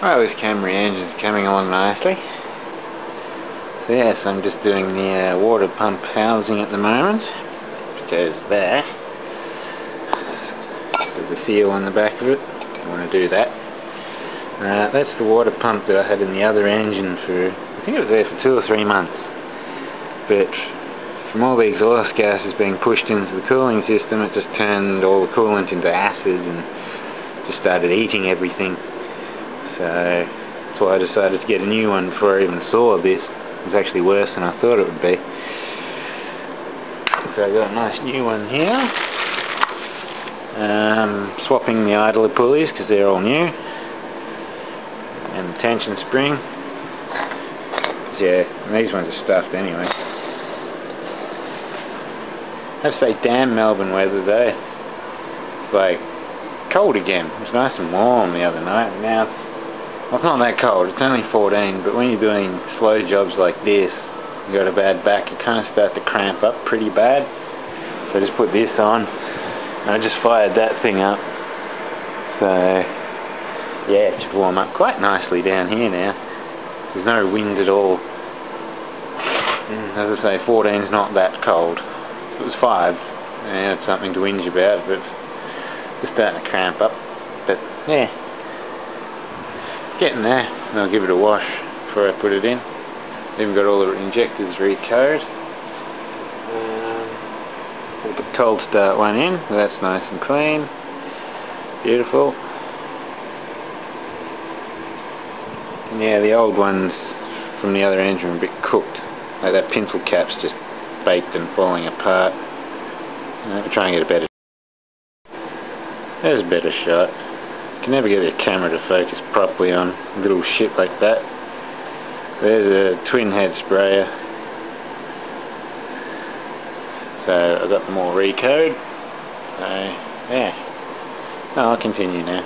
Well, this camry engine's coming along nicely. So yes, I'm just doing the water pump housing at the moment, which goes there. There's a seal on the back of it, I want to do that. That's the water pump that I had in the other engine for, I think it was there for 2 or 3 months. But from all the exhaust gases being pushed into the cooling system, it just turned all the coolant into acid and just started eating everything. So that's why I decided to get a new one before I even saw this. It was actually worse than I thought it would be. So I got a nice new one here. Swapping the idler pulleys because they're all new. And the tension spring. Yeah, and these ones are stuffed anyway. I have to say, damn Melbourne weather though. It's like cold again. It was nice and warm the other night. Now, well, it's not that cold. It's only 14, but when you're doing slow jobs like this, you got a bad back, you kind of start to cramp up pretty bad. So I just put this on, and I just fired that thing up. So yeah, it should warm up quite nicely down here now. There's no wind at all. As I say, 14's not that cold. If it was 5, yeah, it's something to whinge about, but it's starting to cramp up. But yeah, getting there. And I'll give it a wash before I put it in. Even got all the injectors recoated. Put the cold start one in. That's nice and clean. Beautiful. And yeah, the old ones from the other engine are a bit cooked. Like that pintle cap's just baked and falling apart. We'll try and get a better. There's a better shot. You can never get the camera to focus properly on little shit like that. There's a twin head sprayer. So I've got them all recoated. So yeah. I'll continue now.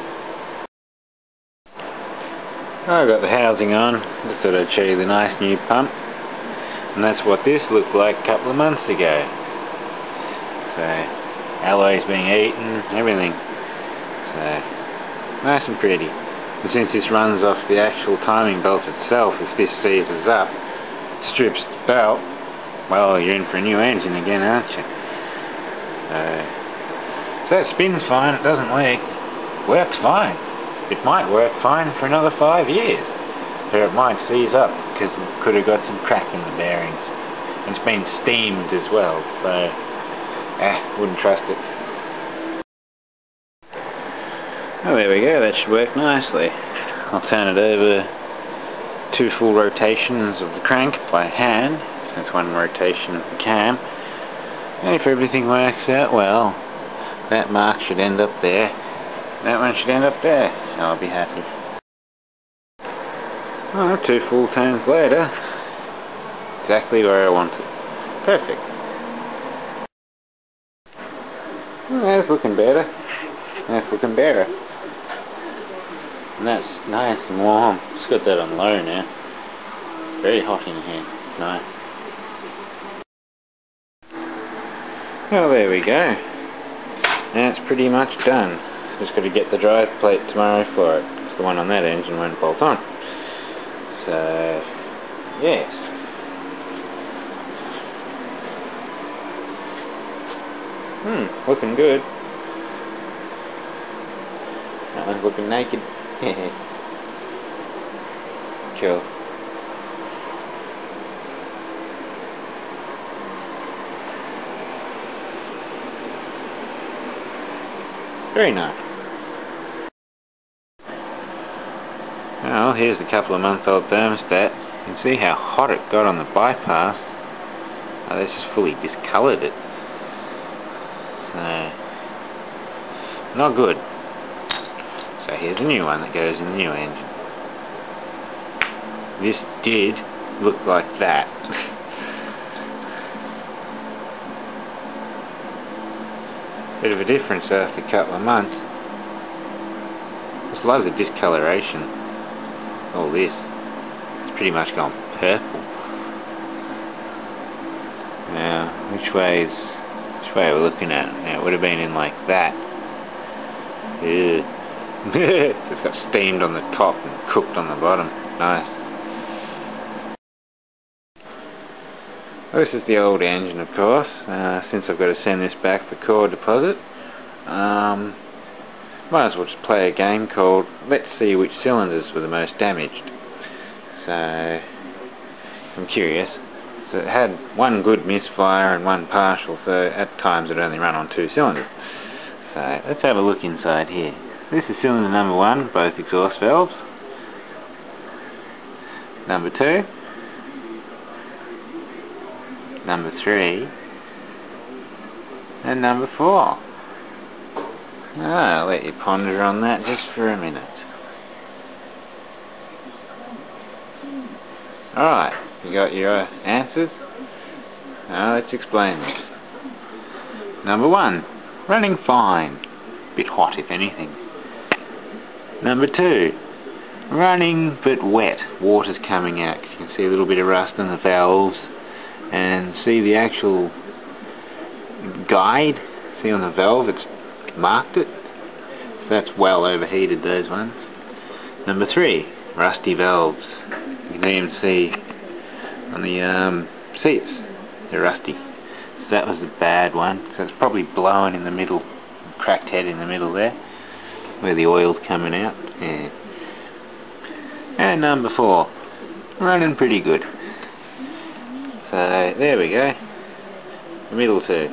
I've got the housing on. Just thought I'd show you the nice new pump. And that's what this looked like a couple of months ago. So alloys being eaten, everything. So nice and pretty. And since this runs off the actual timing belt itself, if this seizes up, strips the belt, well, you're in for a new engine again, aren't you? So it spins fine, it doesn't leak, works fine. It might work fine for another 5 years. Or it might seize up because it could have got some crack in the bearings. And it's been steamed as well, so wouldn't trust it. Oh, there we go, that should work nicely. I'll turn it over 2 full rotations of the crank by hand. That's 1 rotation of the cam. And if everything works out well, that mark should end up there. That one should end up there. So I'll be happy. Oh, 2 full turns later. Exactly where I want it. Perfect. Well, that's looking better. That's looking better. And that's nice and warm. Just got that on low now. Very hot in here. Nice. Well, there we go. Now it's pretty much done. Just got to get the drive plate tomorrow for it. The one on that engine won't bolt on. So, yes. Looking good. That one's looking naked. Cool. Very nice. Well, here's the couple of month old thermostat. You can see how hot it got on the bypass. Oh, that's just fully discoloured it. So, not good. So here's a new one that goes in the new engine. This did look like that. Bit of a difference after a couple of months. Just love the discoloration. All this. It's pretty much gone purple. Now, which way are we looking at? Now, it would have been in like that. Ew. It's got steamed on the top and cooked on the bottom. Nice. This is the old engine, of course, since I've got to send this back for core deposit. Might as well just play a game called Let's See Which Cylinders Were the Most Damaged. So, I'm curious. So it had one good misfire and one partial, so at times it only ran on 2 cylinders. So, let's have a look inside here. This is cylinder number 1, both exhaust valves. Number 2. Number 3. And number 4. I'll let you ponder on that just for a minute. Alright, you got your answers? Now let's explain this. Number 1, running fine. Bit hot if anything. Number 2, running but wet. Water's coming out. You can see a little bit of rust on the valves and see the actual guide. See on the valve it's marked it. So that's well overheated, those ones. Number 3, rusty valves. You can even see on the seats they're rusty. So that was the bad one. So it's probably blowing in the middle, cracked head in the middle there, where the oil's coming out. Yeah. And number 4, running pretty good. So there we go. The middle 2.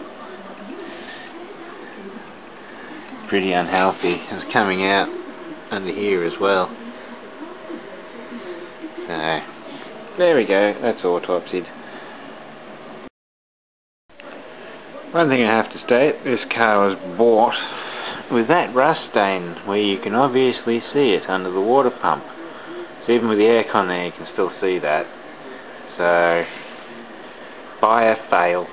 Pretty unhealthy. It's coming out under here as well. So there we go, that's autopsied. One thing I have to state, this car was bought with that rust stain where you can obviously see it under the water pump. So even with the aircon there you can still see that. So buyer fail.